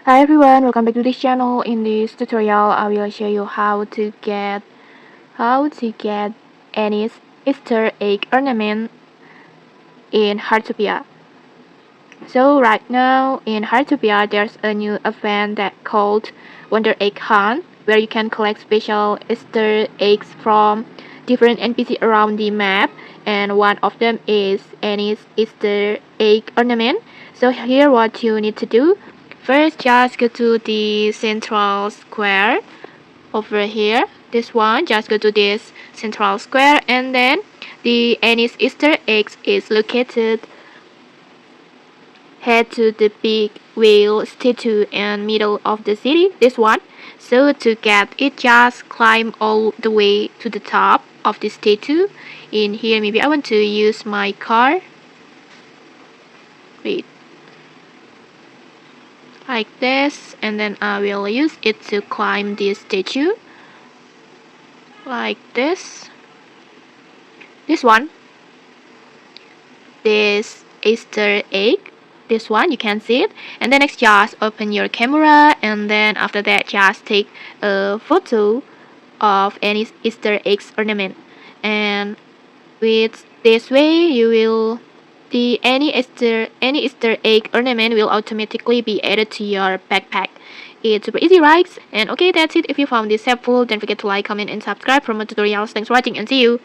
Hi everyone, welcome back to this channel. In this tutorial, I will show you how to get any Easter egg ornament in Hearttopia. So right now in Hearttopia, there's a new event that called Wonder Egg Hunt, where you can collect special Easter eggs from different NPC around the map, and one of them is any Easter egg ornament. So here what you need to do. First, just go to the central square over here. This one, just go to this central square, and then the Annie's Easter eggs is located. Head to the big whale statue in middle of the city. This one. So to get it, just climb all the way to the top of the statue. In here, maybe I want to use my car. Wait. Like this, and then I will use it to climb this statue like this one, this Easter egg, this one, you can see it. And then next, just open your camera, and then after that just take a photo of any Easter eggs ornament, and with this way you will any Easter egg ornament will automatically be added to your backpack. It's super easy, right? And okay, that's it. If you found this helpful, don't forget to like, comment, and subscribe for more tutorials. Thanks for watching, and see you.